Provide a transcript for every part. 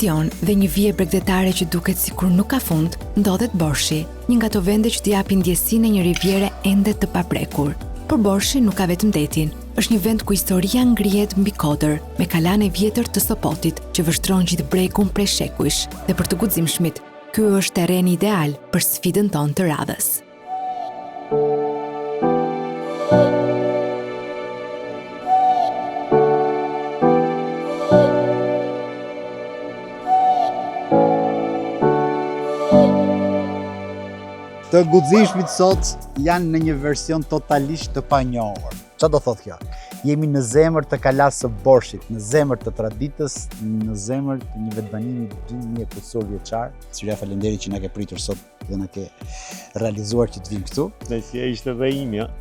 bastion dhe një vije bregdetare që duket sikur nuk ka fund, ndodhet Borshi, një nga ato vende që t'i japin ndjesinë e një riviere ende të paprekur. Por Borshi nuk ka vetëm detin. Është një vend ku historia ngrihet mbi kodër, me kalan e vjetër të Sopotit që vështron gjithë bregun prej shekujsh. Dhe për të guximshmit, ky është terreni ideal për sfidën tonë të radhës. Të guximshmit sot janë në një version totalisht të panjohur. Çfarë do thotë kjo? Jemi në zemër të kalasë së Borshit, në zemër të traditës, në zemër të një vetbanimi 2000 kusur vjeçar. Syria, faleminderit që na ke pritur sot dhe na ke realizuar që të vim këtu. Dhe si ishte dhe imja,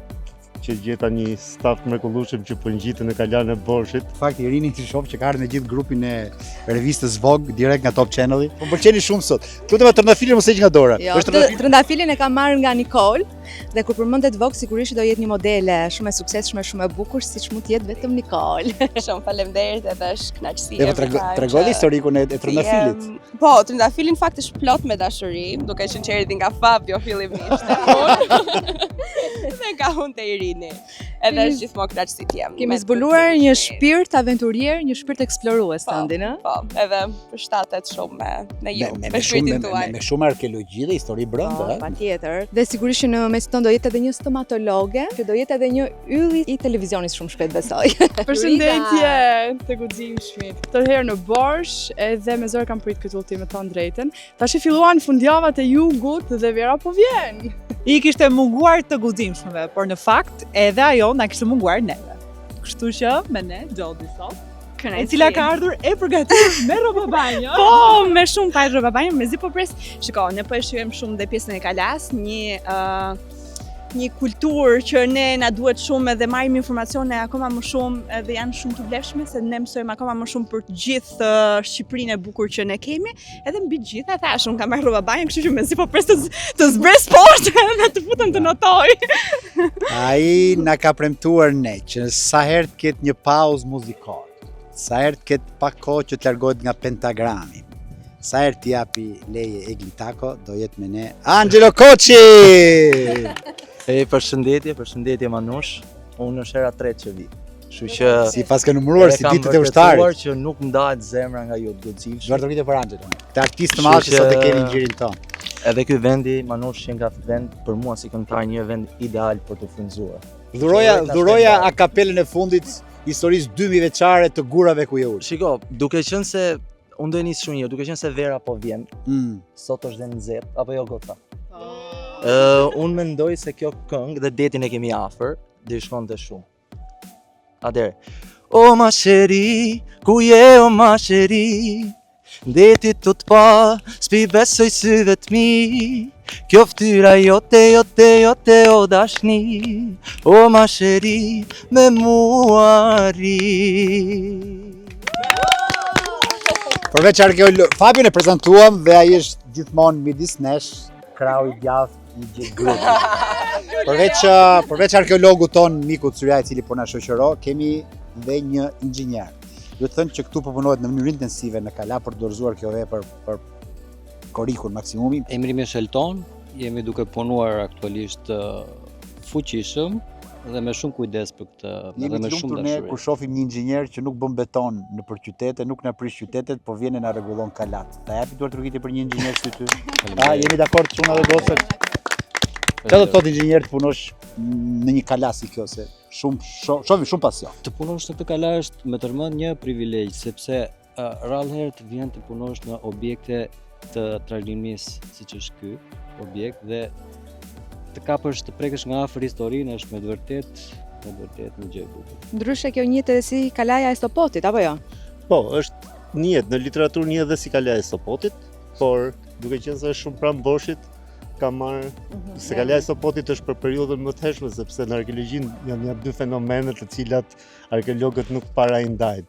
që gjeta një staf të mrekullueshëm që po ngjitet në kalan e Borshit. Fakti Irinin ti shoh që ka ardhur me gjithë grupin e revistës Vogue direkt nga Top Channel-i. Po pëlqeni shumë sot. Lutem trëndafilin mos e heq nga dora. Jo, trëndafilin e kam marrë nga Nicole dhe kur përmendet Vogue sigurisht do jetë një modele shumë e suksesshme, shumë e bukur, siç mund të jetë vetëm Nicole. Shumë faleminderit edhe është kënaqësi. Tregoni historikun e trëndafilit. Po, trëndafili në fakt është plot me dashuri, duke qenë që erdhi nga Fabio fillimisht. Dhe nga unë te Irini. Edhe është gjithmonë kënaqësi të jem. Kemi zbuluar një shpirt aventurier, një shpirt eksplorues tani, ëh? Po, edhe përshtatet shumë me ju, me shpirtin tuaj. Me shumë arkeologji dhe histori brenda, ëh? Patjetër. Dhe sigurisht që në mes tonë do jetë edhe një stomatologe, që do jetë edhe një ylli i televizionit shumë shpejt besoj. Përshëndetje të guximshmit. Tërherë në Borsh, edhe me zor kam prit këtë ultim me thënë drejtën. Tash filluan fundjavat e jugut dhe Vera po vjen. I kishte munguar të guximshmëve, por në fakt edhe ajo na kishte munguar neve. Kështu që me ne Xhodi sot, e cila ka ardhur e përgatitur me rroba banjo. Po, me shumë pa rroba banjo, mezi po pres. Shiko, ne po e shijojmë shumë dhe pjesën e kalas, një kulturë që ne na duhet shumë edhe marrim informacione akoma më shumë dhe janë shumë të vlefshme se ne mësojmë akoma më shumë për të gjithë Shqipërinë e bukur që ne kemi, edhe mbi gjithë thash unë kam marrë rroba banjo, kështu që mezi po pres të zbres poshtë dhe të futem të notoj. Ai na ka premtuar ne që sa herë të ketë një pauzë muzikore, sa herë të ketë pak kohë që të largohet nga pentagrami, sa herë t'i japi leje Eglitako, do jetë me ne Angelo Koçi! Përshëndetje Manush. Unë është hera 3 që vi. Kështu që si pas ke numëruar si ditët e ushtarit. Kam që nuk ndahet zemra nga ju të guximshëm. Duar të rritë për Angelo. Të artist të madh që sot e kemi në gjirin tonë. Edhe ky vendi Manush që nga vend për mua si këngëtar një vend ideal për të frymzuar. Dhuroja a kapelën e fundit historisë 2000 vjeçare të gurave ku je ul. Shiko, duke qenë se unë do nis shumë duke qenë se Vera po vjen. Sot është dhe nxehtë apo jo gota? Unë mendoj se kjo këngë dhe detin e kemi afër, dhe i shkonte shumë. Atëherë. O masheri, ku je o masheri? Deti të të pa, s'pi besoj syve t'mi. Kjo ftyra jote o dashni. O masheri, me mua ri. Përveç Fabion e prezantuam dhe ai është gjithmonë midis nesh, krau i djathtë i gjithë grupit. Përveç arkeologut ton Miku Cyria i cili po na shoqëron, kemi dhe një inxhinier. Do të thënë që këtu po punohet në mënyrë intensive në Kala për të dorëzuar kjo vepër për korikun maksimumi. Emri im është Elton, jemi duke punuar aktualisht fuqishëm dhe me shumë kujdes për këtë, dhe me shumë dashuri. Kur shohim një inxhinier që nuk bën beton nëpër qytete, nuk na prish qytetet, po vjen e na rregullon Kalat. Ta japi duart rrugiti për një inxhinier si ty. Jemi dakord çuna dhe gocët. Çfarë do të thotë inxhinier të punosh në një Kala si kjo se shohim shumë pasion. Të punosh në këtë Kala është me tërmend një privilegj sepse rrallë herë të vjen të punosh në objekte të trajnimisë siç është ky objekt dhe të kapësh të prekësh nga afër historinë është me të vërtet një gjë e bukur. Ndryshe kjo njihet edhe si Kalaja e Sopotit, apo jo? Po, është njihet në literaturë njihet edhe si Kalaja e Sopotit, por duke qenë se është shumë pranë Borshit, ka marrë se Kalaja e Sopotit është për periudhën më të hershme sepse në arkeologjinë janë dy fenomene të cilat arkeologët nuk parajndajnë.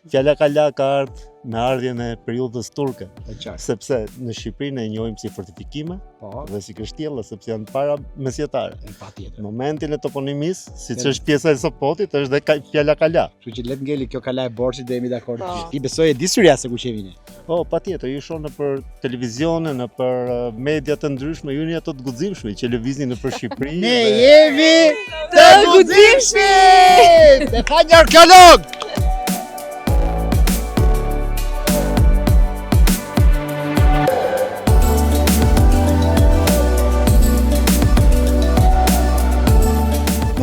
Fjala kala ka ardhur me ardhjen e periudhës turke, sepse në Shqipëri ne e njohim si fortifikime dhe si kështjella, sepse janë para mesjetare. Në momentin e toponimisë, siç është pjesa e Sopotit, është dhe fjala kala. Kështu që let ngeli kjo kala e Borçit dhe jemi dakord. Ti besoj e di Syria se ku qemi ne. Patjetër, ju shoh nëpër televizione, nëpër media të ndryshme, ju jeni ato të guximshme që lëvizni nëpër Shqipëri. Ne jemi të guximshëm! Te ka një arkeolog!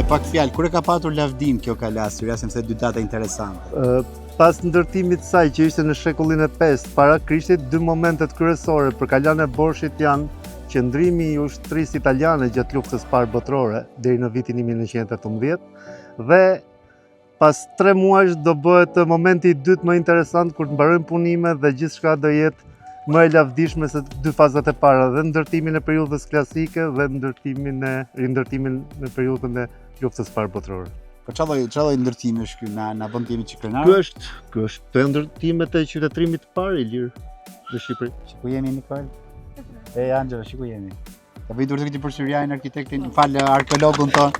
Pak fjalë, kur e ka patur lavdim kjo kala Syria, sepse dy data interesante. Pas ndërtimit të saj që ishte në shekullin e 5 para Krishtit, dy momentet kryesore për kalan e Borshit janë qëndrimi i ushtrisë italiane gjatë luftës së parë botërore deri në vitin 1918 dhe pas 3 muajsh do bëhet momenti i dytë më interesant kur të mbarojnë punimet dhe gjithçka do jetë më e lavdishme se dy fazat e para, dhe ndërtimin e periudhës klasike dhe rindërtimin në periudhën e luftës parë botërore. Po çfarë ndërtimi është ky? Na bën të jemi çik krenar? Ky është të ndërtimet e qytetërimit të parë i lirë në Shqipëri. Ku jemi Nikol? Angela, ku jemi? Ta bëj duhet të për Syrian arkitektin, arkeologun ton.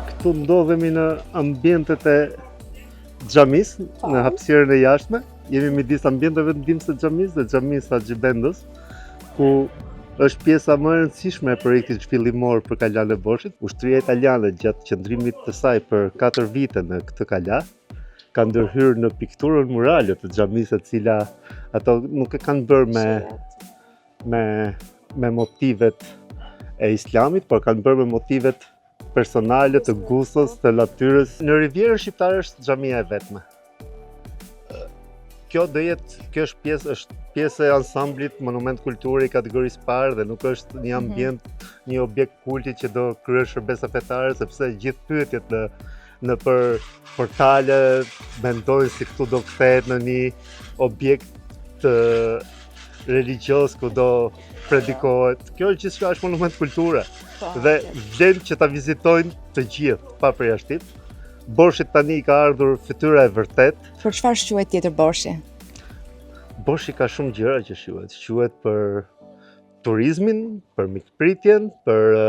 Këtu ndodhemi në ambientet e xhamis, në hapësirën e jashtme. Jemi midis ambienteve të ndihmës së xhamis dhe xhamis Haxhibendës, ku është pjesa më e rëndësishme e projektit zhvillimor për kalan e Borshit. Ushtria italiane gjatë qëndrimit të saj për 4 vite në këtë kala ka ndërhyrë në pikturën murale të xhamisë, e cila ato nuk e kanë bërë me motivet e islamit, por kanë bërë me motivet personale të gustos, të natyrës. Në Rivierën shqiptare është xhamia e vetme. Kjo është pjesë e ansamblit monument kulture i kategorisë parë dhe nuk është një ambient, një objekt kulti që do kryer shërbesa fetare, sepse gjithë pyetjet në për portale mendojnë si këtu do kthehet në një objekt religjioz ku do predikohet. Kjo gjithçka është monument kulture dhe vlen që ta vizitojnë të gjithë pa përjashtim. Borshit tani ka ardhur fytyra e vërtet. Për çfarë quhet tjetër Borshi? Borshi ka shumë gjëra që quhet. Quhet për turizmin, për mikpritjen, për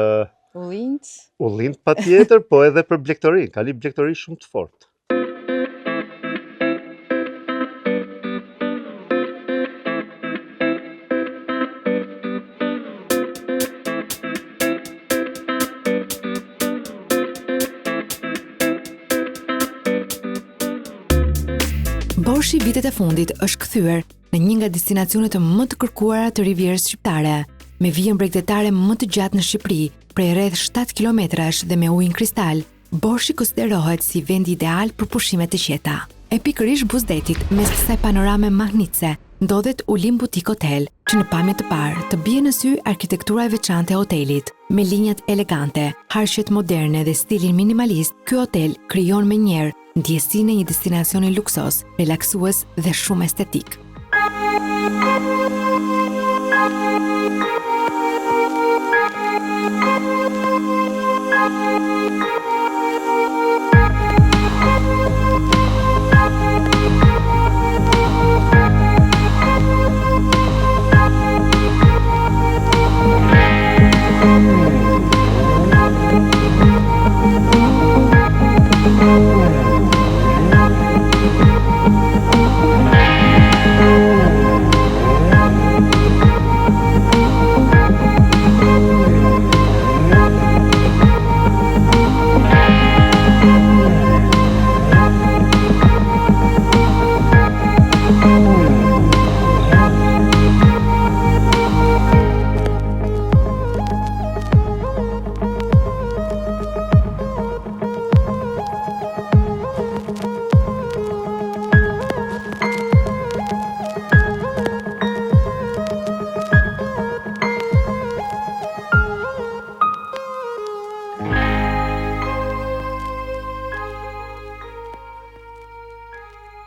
ullind patjetër, po edhe për blegtorinë. Ka një blegtori shumë të fortë. Borshi vitet e fundit është kthyer në një nga destinacionet më të kërkuara të Rivierës shqiptare, me vijën bregdetare më të gjatë në Shqipëri, prej rreth 7 kilometrash dhe me ujin kristal. Borshi konsiderohet si vendi ideal për pushimet të qeta. E pikërisht buzdetit, mes kësaj panorame mahnitse, ndodhet Ulim Boutique Hotel, që në pamje të parë të bie në sy arkitektura e veçantë e hotelit. Me linjat elegante, harqet moderne dhe stilin minimalist, ky hotel krijon menjëherë ndjesinë e një destinacioni luksos, relaksues dhe shumë estetik.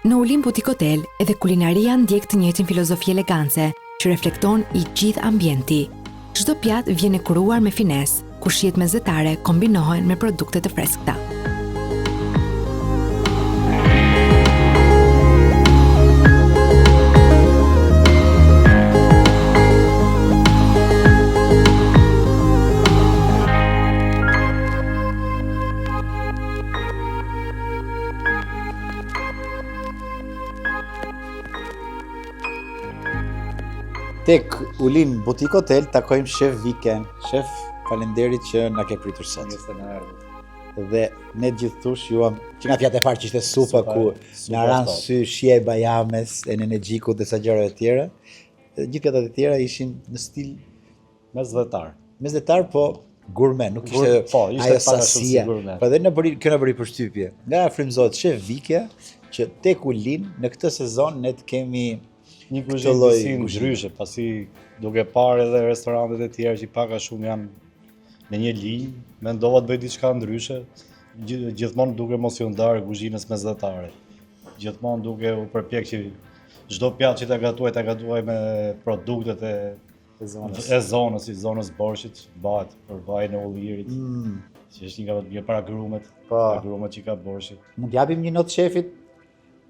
Në Ulim Boutique Hotel, edhe kulinaria ndjek të njëjtin filozofi elegance, që reflekton i gjithë ambienti. Çdo pjatë vjen e kuruar me finesë, ku shijet mezetare kombinohen me produkte të freskëta. Tek Ulin Butik Hotel takojmë shef Viken. Shef, faleminderit që na ke pritur sot. Dhe ne gjithtush juam që nga fjatë e parë që ishte supa ku na ran sy shije bajames, energjikut dhe sa gjëra të tjera. Gjithë pjatat e tjera ishin në stil mesdhetar, po gurme, nuk ishte ajo sasia. Po edhe kjo na bëri përshtypje. Nga frymëzohet shef Vike që tek Ulin në këtë sezon ne të kemi një kuzhinë ndryshe, pasi duke parë edhe restorantet e tjera që pak a shumë janë në një linjë, mendova të bëj diçka ndryshe, gjithmonë duke mos ju ndarë kuzhinës mesdhetare. Gjithmonë duke u përpjek që çdo pjatë që ta gatuaj me produktet e zonës, si zonës borshit, bëhet për vajin e ullirit, që është një nga para grumet që ka borshi. Mund t'japim një notë shefit?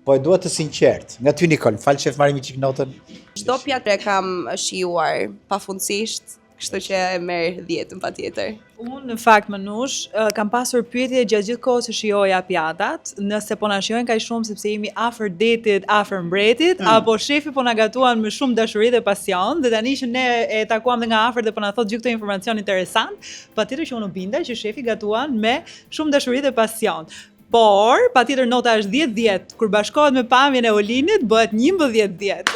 Po e dua të sinqert. Nga ty Nikol, falë qef marrim një çik notën. Çdo pjatë e kam shijuar pafundësisht, kështu që e merr 10 patjetër. Unë në fakt Manush kam pasur pyetje gjatë gjithë kohës që shijoja pjatat, nëse po na shijojnë kaq shumë sepse jemi afër detit, afër mbretit, apo shefi po na gatuan me shumë dashuri dhe pasion, dhe tani që ne e takuam dhe nga afër dhe po na thot gjithë këtë informacion interesant, patjetër që unë u binda që shefi gatuan me shumë dashuri dhe pasion. Por, patjetër nota është 10-10, kur bashkohet me pamjen e Ulinit, bëhet 11-10.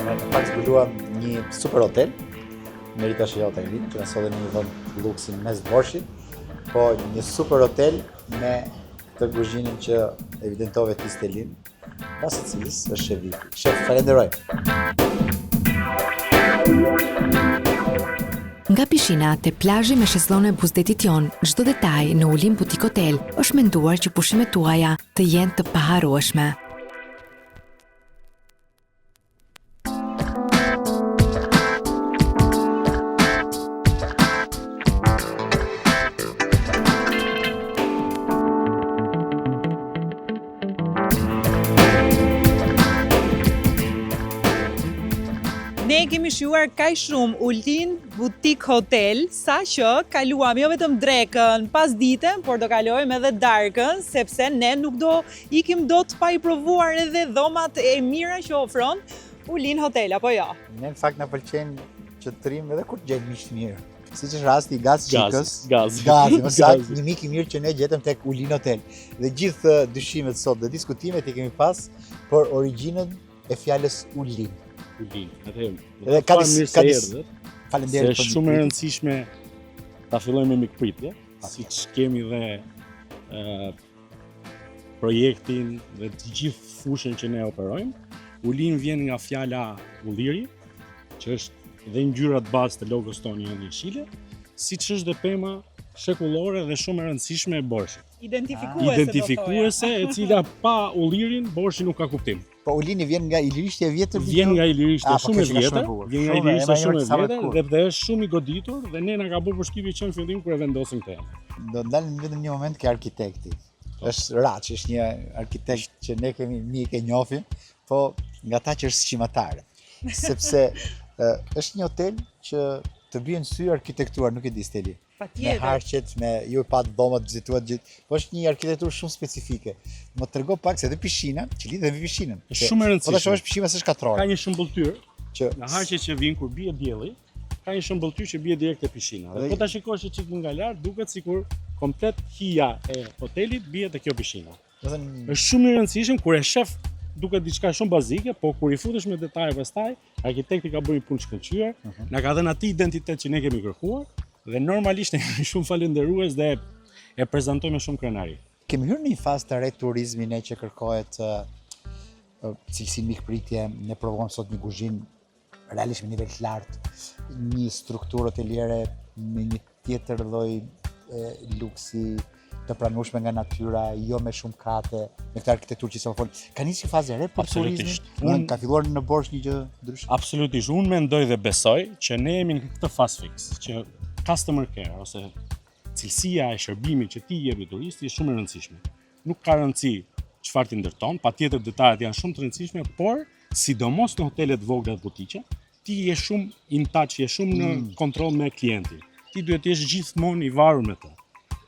Në fakt zbuluam një super hotel, Merita Shija Hotelin, që na solli në një vend luksin mes borshit, po një super hotel me të kuzhinën që evidentove ti Stelin, pas së cilës është shef Viki. Shef, falenderoj. Nga pishina te plazhi me shezllone buzdetit jon, çdo detaj në Ulin Butik Hotel është menduar që pushimet tuaja të jenë të paharrueshme. Ne kemi shijuar kaq shumë Ulin Butik Hotel, sa që kaluam jo vetëm drekën, pasditën, por do kalojmë edhe darkën, sepse ne nuk do ikim dot pa i provuar edhe dhomat e mira që ofron Ulin Hotel, apo jo? Ne në fakt na pëlqen që të trim edhe kur gjejmë miq të mirë. Siç është rasti i Gaz Çikës. Gazi, më saktë, një mik i mirë që ne gjetëm tek Ulin Hotel. Dhe gjithë dyshimet sot dhe diskutimet i kemi pas për origjinën e fjalës Ulin. Edhe ka disa faleminderit për shumë e rëndësishme ta fillojmë me mikpritje, siç kemi dhe projektin dhe të gjithë fushën që ne operojmë. Ulin vjen nga fjala ulliri, që është dhe ngjyra të bazë të logos tonë janë jeshile, siç është dhe pema shekullore dhe shumë e rëndësishme e borshit. Identifikuese e cila pa ullirin borshi nuk ka kuptim. Po Ulini vjen nga Ilirishtja e vjetër? Vjen nga Ilirishtja shumë e vjetër, dhe është shumë i goditur dhe ne na ka bërë përshtypje që në fillim kur e vendosim këtë. Do ndalim vetëm një moment ke arkitekti. Është Raç, është një arkitekt që ne kemi mik e njohim, po nga ta që është sqimatare. Sepse është një hotel që të bien sy arkitektuar, nuk e di Steli. Me harqet, me ju pat dhomat vizituat gjithë, po është një arkitekturë shumë specifike. Më trego pak se edhe pishina, që lidhet me pishinën. Shumë e rëndësishme. Po ta shohësh pishina se shkatrore. Ka një shëmbulltyr nga harqet që vijnë kur bie dielli, ka një shëmbulltyr që bie direkt te pishina. Dhe po ta shikosh çik nga lart, duket sikur komplet hija e hotelit bie te kjo pishina. Është shumë i rëndësishëm kur e shef duket diçka shumë bazike, po kur i futesh me detaje pastaj, arkitekti ka bërë një punë shkëlqyer, na ka dhënë atë identitet që ne kemi kërkuar. Dhe normalisht ne jemi shumë falënderues dhe e prezantojmë me shumë krenari. Kemi hyrë në një fazë të re turizmi ne që kërkohet cilësi mikpritje, ne provojmë sot një kuzhinë realisht me nivel të lartë, një strukturë hoteliere me një tjetër lloj luksi, të pranueshme nga natyra, jo me shumë kate, me këtë arkitekturë që s'po fol. Ka nisur fazë e re për turizmin? Ka filluar në Borsh një gjë ndryshe? Absolutisht. Unë mendoj dhe besoj që ne jemi në këtë fast fix, që customer care ose cilësia e shërbimit që ti jep turisti është shumë e rëndësishme. Nuk ka rëndësi çfarë ti ndërton, patjetër detajet janë shumë të rëndësishme, por sidomos në hotelet vogla dhe butiqe, ti je shumë in touch, je shumë në kontroll me klientin. Ti duhet të jesh gjithmonë i varur me të.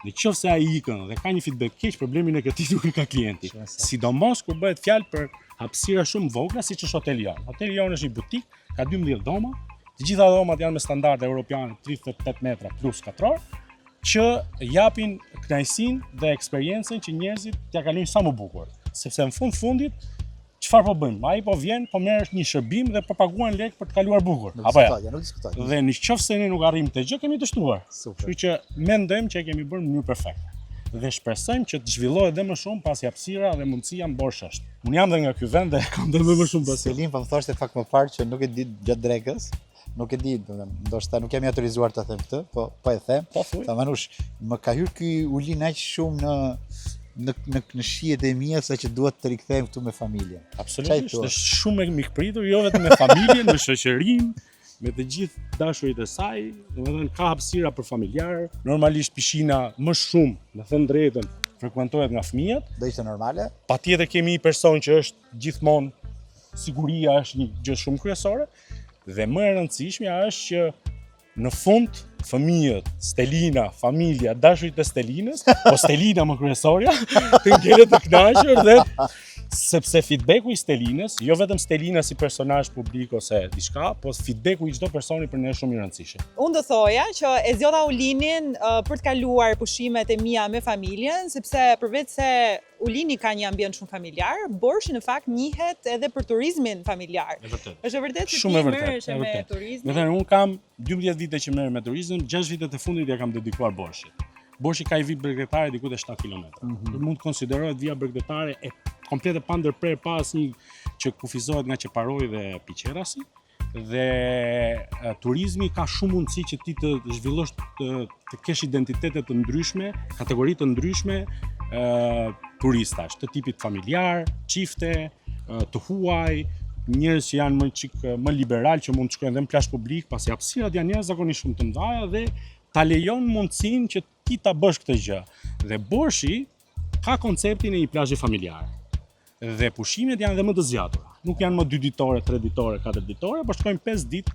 Në qoftë se ai ikën dhe ka një feedback keq, problemin e këtij nuk e ka klienti. Sidomos kur bëhet fjalë për hapësira shumë vogla siç është hoteli jon. Hoteli jon është një butik, ka 12 dhoma, të gjitha dhomat janë me standarde europiane 38 metra plus katror, që japin kënaqësinë dhe eksperiencën që njerëzit t'ia kalojnë sa më bukur. Sepse në fundit çfarë po bëjmë? Ai po vjen, po merr një shërbim dhe po paguan lek për të kaluar bukur. Apo ja. Nuk diskutoj. Dhe nëse ne nuk arrijmë të gjë, kemi të shtuar. Kështu që mendojmë që e kemi bërë në mënyrë perfekte. Dhe shpresojmë që të zhvillohet edhe më shumë pasi hapësira dhe mundësia në Borsh është. Unë jam dhe nga ky vend dhe kam dhe më shumë besim. Selim, po më thoshte fakt më parë që nuk e di gjatë drekës. Nuk e di, ndoshta nuk jam i autorizuar ta them këtë, po e them. Ta manush, më ka hyrë ky ulin aq shumë në shijet e mia sa që duhet të rikthehem këtu me familjen. Absolutisht, është shumë e mikpritur, jo vetëm me familjen, me shoqërinë, me të gjithë dashurit e saj, domethënë ka hapësira për familjar, normalisht pishina më shumë, me thënë drejtën, frekuentohet nga fëmijët. Do ishte normale. Patjetër kemi një person që është gjithmonë siguria është një gjë shumë kryesore dhe më e rëndësishmja është që në fund fëmijët, Stelina, familja, dashurit e Stelinës, po Stelina më kryesorja, të ngjelet të kënaqur dhe sepse feedbacku i Stelinës, jo vetëm Stelina si personazh publik ose diçka, po feedbacku i çdo personi për ne është shumë i rëndësishëm. Unë do thoja që e zgjodha Ulinin për të kaluar pushimet e mia me familjen, sepse përveç se Ulini ka një ambient shumë familjar, Borshi në fakt njihet edhe për turizmin familjar. Është e vërtetë se ti merresh me turizmin. Meqenëse unë kam 12 vite që merrem me turizëm, 6 vitet e fundit ja kam dedikuar Borshit. Borshi ka i vit bregdetare diku te 7 kilometra. Mund të konsiderohet vija bregdetare e komplete pa ndërprer pa asnjë që kufizohet nga Çeparoi dhe Piqerasi. Dhe turizmi ka shumë mundësi që ti të zhvillosh të kesh identitete të ndryshme, kategori të ndryshme turistash, të tipit familjar, çifte, të huaj, njerëz që janë më liberal që mund të shkojnë dhe në plazh publik, pasi hapësirat janë jashtëzakonisht shumë të mëdha dhe ta lejon mundësinë që ti ta bësh këtë gjë. Dhe Borshi ka konceptin e një plazhi familjar. Dhe pushimet janë dhe më të zgjatura. Nuk janë më 2 ditore, 3 ditore, 4 ditore, por shkojnë 5 ditë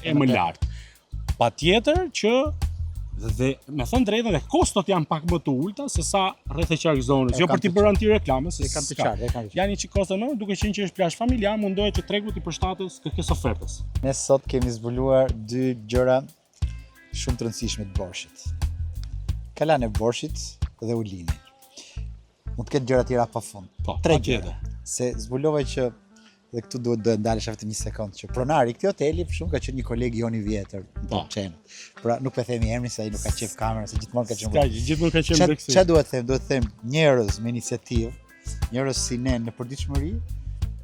e më lartë. Patjetër që dhe me thënë drejtën dhe kostot janë pak më të ulta se sa rreth e qark zonës, jo për t'i bërë antireklame, se kanë të qartë. Janë një kosto më, duke qenë që është plazh familjar, mundohet që tregu t'i përshtatet kërkesë ofertës. Ne sot kemi zbuluar 2 gjëra shumë të rëndësishme të Borshit. Kalan e Borshit dhe Ulini. Mund të ketë gjëra tjera pafund. 3 gjëra. Se zbulova që dhe këtu duhet të ndalesh vetëm një sekond që pronari i këtij hoteli për shumë ka qenë një koleg jon i vjetër në Çenë. Pra nuk e themi emrin se ai nuk ka qef kamerën, se gjithmonë ka qenë. Gjithmonë ka qenë beksi. Çfarë duhet të them? Duhet të them njerëz me iniciativë, njerëz si ne në përditshmëri,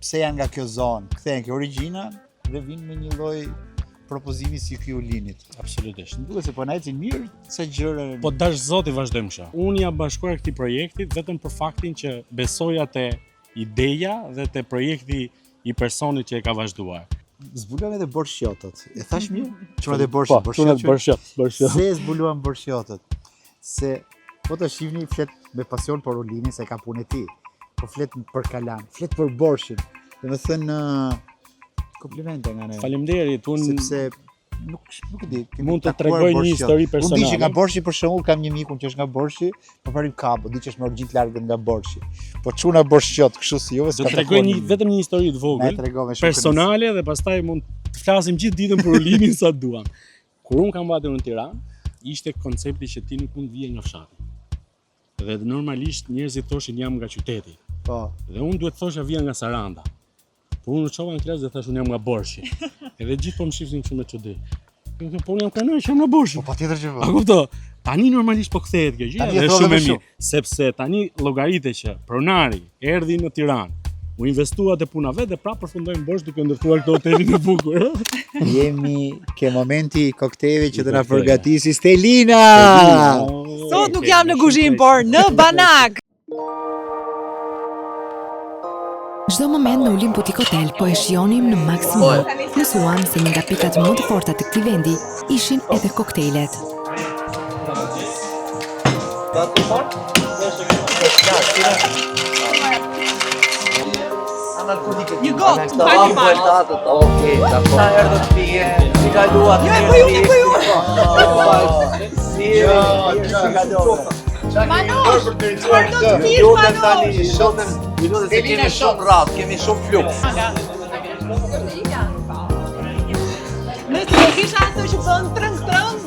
pse janë nga kjo zonë, kthehen kjo origjina dhe vinë me një lloj propozimi si ky Ulinit. Absolutisht. Duhet se po na ecin mirë sa gjëra. Po dash zoti vazhdojmë kështu. Unë jam bashkuar këtij projekti vetëm për faktin që besoja te ideja dhe te projekti i personit që e ka vazhduar. Zbuluam edhe borshjotët. E thash mirë? Çfarë të borshjot? Se zbuluam borshjotët. Se po të shihni flet me pasion për Ulinin se ka punën e tij. Po flet për Kalan, flet për Borshin. Domethënë komplimente nga ne. Faleminderit. Unë sepse nuk e di. Mund të tregoj një histori personale. Unë di që nga Borshi për shembull kam një mikun që është nga Borshi, po parim kapo, di që është me origjinë të largët nga Borshi. Po çuna borshjot kështu si juve. Do të tregoj vetëm një histori të vogël, personale dhe pastaj mund të flasim gjithë ditën për Ulinin sa duam. Kur unë kam vatur në Tiranë, ishte koncepti që ti nuk mund vije nga fshati. Dhe normalisht njerëzit thoshin jam nga qyteti. Po. Dhe unë duhet thosha vija nga Saranda. Por unë çova në klasë dhe thash unë jam nga Borshi. Edhe gjithë po më shifnin kështu me çudi. Po unë jam krenoj, jam nga Borshi. Po patjetër që po. A kupto? Tani normalisht po kthehet kjo gjë, është shumë e mirë, sepse tani llogaritë që pronari erdhi në Tiranë, u investua te puna vet dhe prapë përfundojmë Borsh duke ndërtuar këtë hotelin e bukur. Jemi ke momenti i koktejleve që do na përgatisi Stelina. sot nuk jam në kuzhinë, por në banak. Çdo moment në Olimp Butik Hotel po e shijonim në maksimum. Mësuam se një nga pikat më të forta të këtij vendi ishin edhe koktejlet. Një gotë, Okej, dakor. Sa herë do të pije? Si kaluat? Jo, po ju. Manush, çfarë do të pish Manush? Minutës se kemi shumë radhë, kemi shumë fluks. Nëse do kisha ato që bën trëng,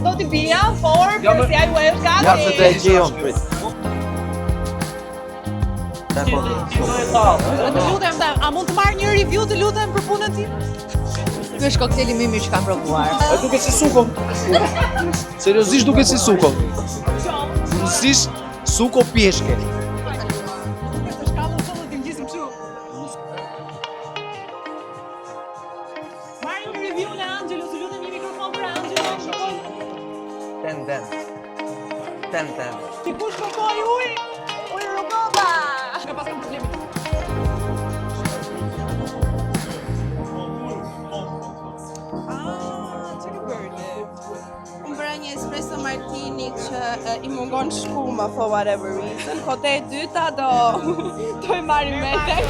do t'i pija, por përsi ai u është gati. Ja se të e gjejon, prit. Të lutem, a mund të marrë një review të lutem për punën tim? Ky është kokteli më i mirë që kam provuar. E duket si suko. Seriozisht duket si suko. Seriozisht suko pjeshke. Marrë një review në Angelo, të lutem një mikrofon për Angelo. Ten. Ti kush kërkoj ujë? Ujë Rogova! Ka pasur probleme. Unë bëra një espresso martini që i mungon shkuma for whatever reason. Kote e dyta do i marrim me tek.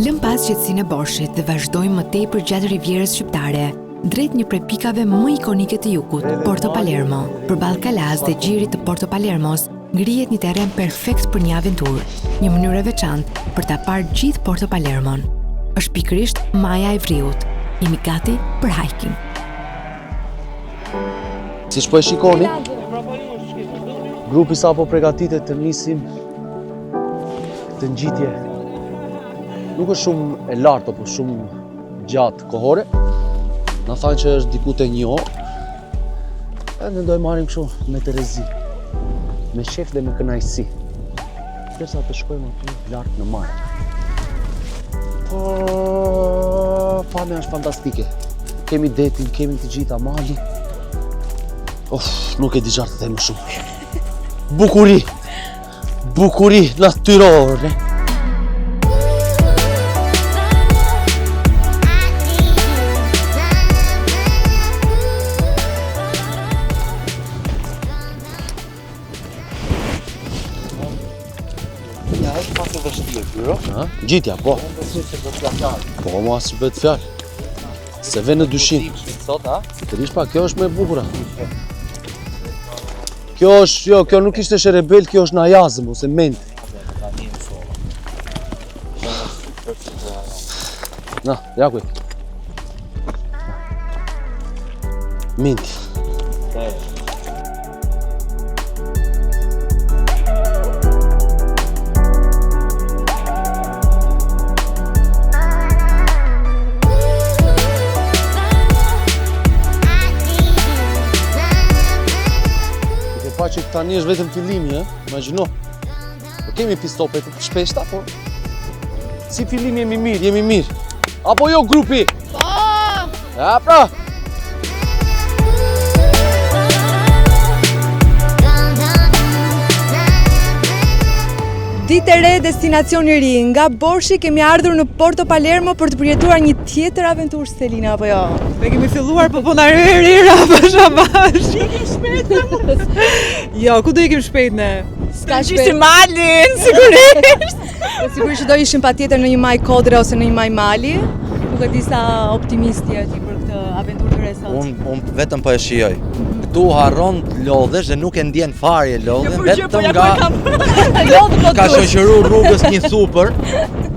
Lëm pas qetësinë e Borshit dhe vazhdojmë më tepër gjatë Rivierës shqiptare, drejt një prej pikave më ikonike të Jukut, Porto Palermo. Përballë Kalas dhe xhirit të Porto Palermos, ngrihet një terren perfekt për një aventurë, një mënyrë e veçantë për ta parë gjithë Porto Palermon. Është pikërisht Maja e Vriut. Jemi gati për hiking. Siç po e shikoni, grupi sapo përgatitet të nisim të ngjitje. Nuk është shumë e lartë, por shumë gjatë kohore. Na thanë që është diku te 1 orë. Ne do e marrim kështu me Terezi, me shef dhe me kënaqësi. Derisa të shkojmë aty lart në mare. Po, famja është fantastike. Kemi detin, kemi të gjitha mali. Nuk e di çfarë të them më shumë. Bukuri natyrore. Gjitja, po. Po, ma së bëhet fjallë. Se ve në dyshim. Të rish pa, kjo është me bukura. Kjo nuk ishte sherebel, kjo është najazëm, ose ment. Na, jakuj. Mint. Që tani është vetëm fillimi, imagjino. Po kemi pistope të shpeshta, po si fillimi jemi mirë. Apo jo grupi? Po! Ja, pra! Ditë e re, destinacion i ri. Nga Borshi kemi ardhur në Porto Palermo për të përjetuar një tjetër aventurë, Selina, apo jo? Ne kemi filluar, po na rira bash. Ikim shpejt në Jo, ku do ikim shpejt ne? Ska shpejt. Ishte malin, sigurisht. Sigurisht që do ishim patjetër në një maj Kodre ose në një maj Mali. Nuk e di sa optimisti je ti për këtë aventurë të re sot. Unë vetëm po e shijoj. Këtu harron të lodhesh dhe nuk e ndjen fare lodhen, vetëm nga ka shoqëruar rrugës një super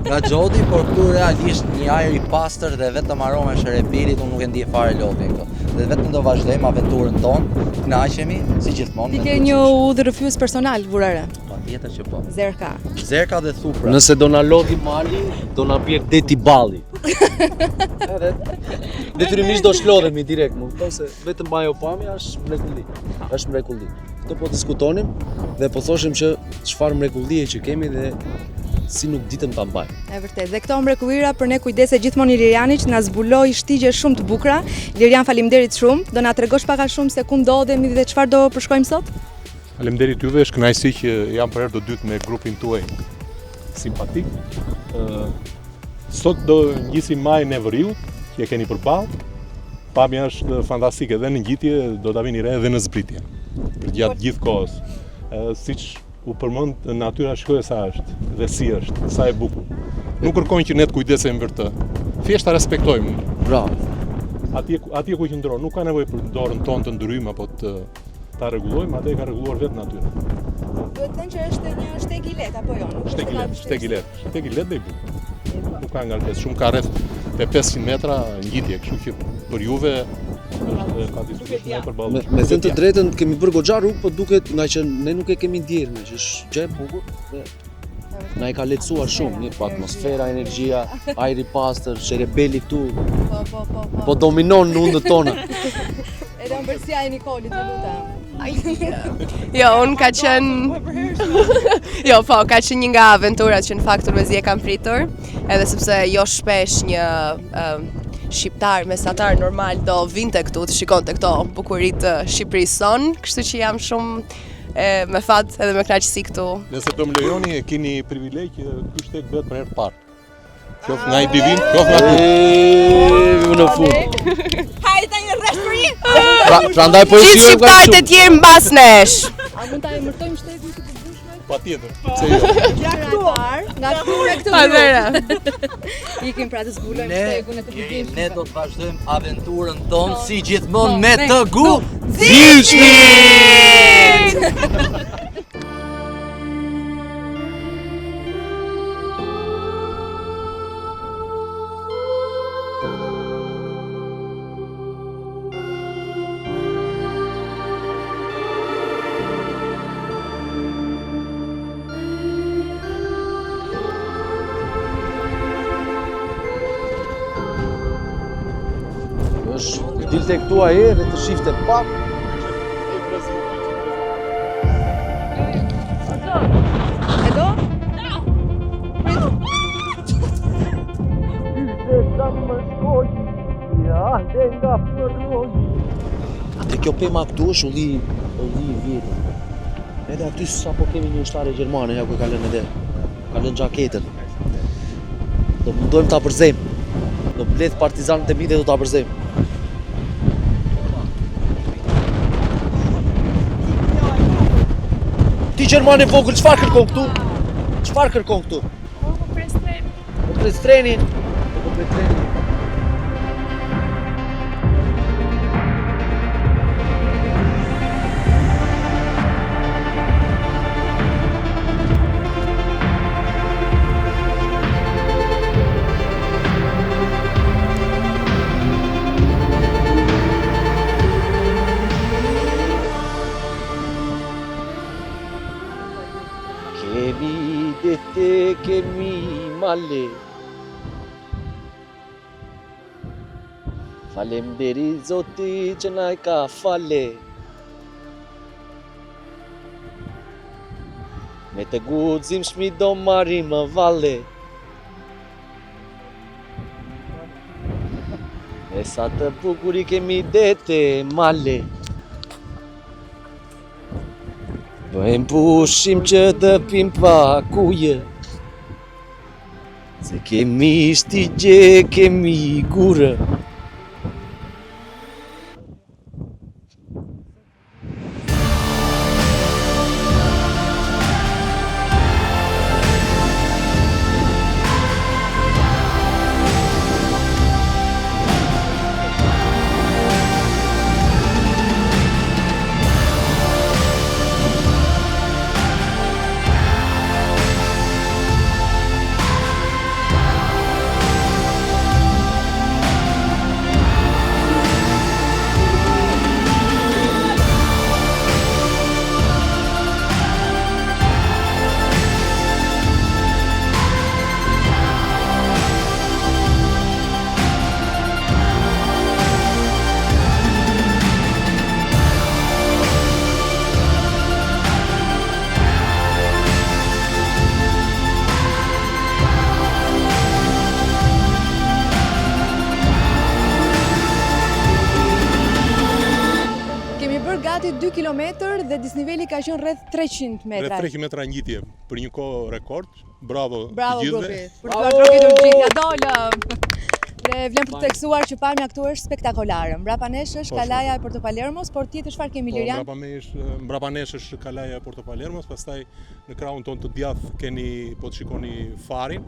nga Xhodi, por këtu realisht një ajër i pastër dhe vetëm aroma e sherebirit, unë nuk e ndjej fare lodhen këtu. Dhe vetëm do vazhdojmë aventurën tonë, kënaqemi si gjithmonë. Ti ke një udhërrëfyes personal vurare? Patjetër që po. Zerka dhe thupra. Nëse do na lodhi mali, do na bjerë deti balli. Detyrimisht do shlodhemi direkt, më kupton se vetëm ajo pamja është mrekulli. Këto po diskutonim dhe po thoshim që çfarë mrekullie që kemi dhe si nuk ditëm ta mbaj. E vërtet, dhe këto mrekullia për ne kujdese gjithmonë Iliriani që na zbuloi shtigje shumë të bukura. Ilirian, faleminderit shumë. Do na tregosh pak a shumë se ku ndodhemi dhe çfarë do përshkojmë sot? Faleminderit juve, është kënaqësi që jam për herë të dytë me grupin tuaj simpatik. Sot do ngjisim majën e vëriut, që e keni përballë. Pamja është fantastike dhe në ngjitje do ta vini re edhe në zbritje. Për gjatë gjithë kohës. Siç u përmend, natyra shkojë sa është dhe si është, sa e bukur. Nuk kërkojnë që ne të kujdesemi për të. Thjesht ta respektojmë. Bravo. Atje ku qëndron, nuk ka nevojë për dorën tonë të ndrym apo ta rregullojmë, atë e ka rregulluar vetë natyra. Duhet të thënë që është një shteg i lehtë apo jo? Shteg i lehtë dhe i bukur. Nuk ka ngarkesë, shumë ka rreth 500 metra ngjitje, kështu që për juve është ka diskutuar përballë. Me thënë të drejtën kemi bërë goxha rrugë, por duket nga që ne nuk e kemi ndjerë, që është gjë e bukur dhe na e ka lehtësuar shumë, po atmosfera, energjia, ajri pastër, sherebeli këtu. Po dominon në undët tona. Edhe ëmbëlsia e Nikolit, të lutem. Jo, unë ka qenë... Jo, po, ka qenë një nga aventurat që në fakt Turmezi e kam pritur, edhe sepse jo shpesh një shqiptar, mesatar normal do vinte këtu të shikonte këto bukurit të Shqipërisë sonë, kështu që jam shumë me fat edhe me kënaqësi këtu. Nëse do më lejoni, e keni privilegj që ky shteg bëhet për herë të parë. Qoftë nga i divin, qoftë nga në fund. Hajde një rreshtëri. Prandaj po Gjithë shqiptarët e tjerë mbas nesh. A mund ta emërtojmë shtegun si përbushme? Patjetër. Pse jo? Nga këtu me këtë grup. Ikim pra të zbulojmë shtegun e të përbushme. Ne do të vazhdojmë aventurën tonë si gjithmonë me të Dilte këtu a herë të shifte pak. E do? Dhe kjo pema këtu është ulli i vjetër. Edhe aty sapo kemi një ushtare gjermane, ja ku ka lënë edhe. Ka lënë xhaketën. Do mundojmë ta përzejmë. Do mbledh partizanët e mi dhe do ta përzejmë. Ti Gjermane vogël, çfarë kërkon këtu? Çfarë kërkon këtu? Po pres trenin. Po pres trenin. Po pres trenin. Kemi male. Faleminderit Zoti që na e ka fale. Me të guxim shmi do marrim valle. E sa të bukuri kemi dete male. Bëjmë pushim që të pim pakuje. Se kemi shtigje, kemi gurë. bërë gati 2 kilometër dhe disniveli ka qenë rreth 300 metra. Rreth 300 metra ngjitje për një kohë rekord. Bravo të Bravo gjithëve. grupit. Për të trokitur të gjithë. Ja dolëm. Dhe vlen për të teksuar që pamja këtu është spektakolare. Mbrapa nesh është Kalaja e Porto Palermos, por tjetër çfarë kemi Lirian? Mbrapa nesh është Kalaja e Porto Palermos, pastaj në krahun tonë të djathtë keni, po të shikoni farin.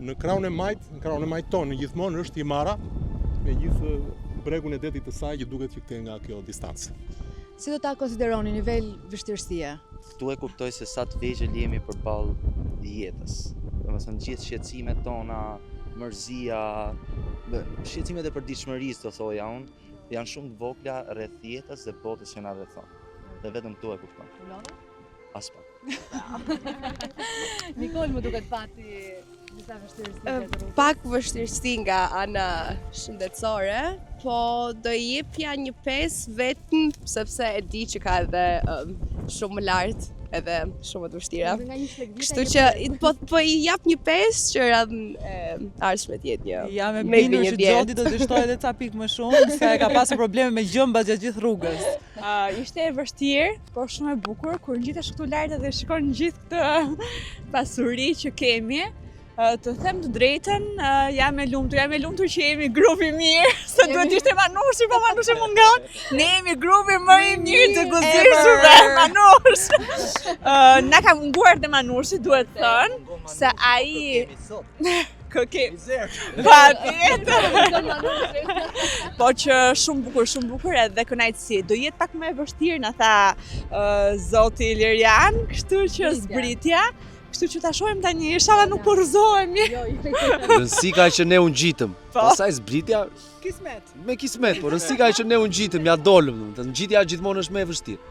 Në krahun e majt tonë gjithmonë është Imara, me gjithë bregun e detit të saj që duket që këtë nga kjo distancë. Si do ta konsideroni nivel vështirësie? Këtu e kuptoj se sa të vegjël jemi përballë jetës. Domethënë gjithë shqetësimet tona, mërzia, shqetësimet e përditshmërisë, do thoja unë, janë shumë të vogla rreth jetës dhe botës që na rrethon. Dhe vetëm këtu e kupton. As pak. Nikol, më duket pati disa vështirësi. Pak vështirësi nga ana shëndetësore, po do i jepja një 5 vetëm sepse e di që ka edhe shumë më lartë edhe shumë të vështira. Kështu që po i jap një 5 që radhën e ardhshme të jetë një. Jam e bindur që Xhoti do të shtojë edhe ca pikë më shumë, se ka pasur probleme me gjëmba gjatë gjithë rrugës. Ishte e vështirë, por shumë e bukur kur ngjitesh këtu lart dhe shikon gjithë këtë pasuri që kemi. Të them të drejtën, jam e lumtur që jemi grupi mirë, se duhet ishte Manushi, po Manushi mungon. Ne jemi grupi më i mirë të guzishurve, Manush. Na ka munguar dhe Manushi, duhet thënë, se ai po që shumë bukur edhe kënaqësi. Do jetë pak më e vështirë, na tha zoti Lirian, kështu që zbritja. Kështu që ta shohim tani, inshallah nuk porzohemi. Rëndësi ka që ne u ngjitëm. Pastaj zbritja Kismet. Kismet, por rëndësi ka që ne u ngjitëm, ja dolëm, domethënë ngjitja gjithmonë është më e vështirë.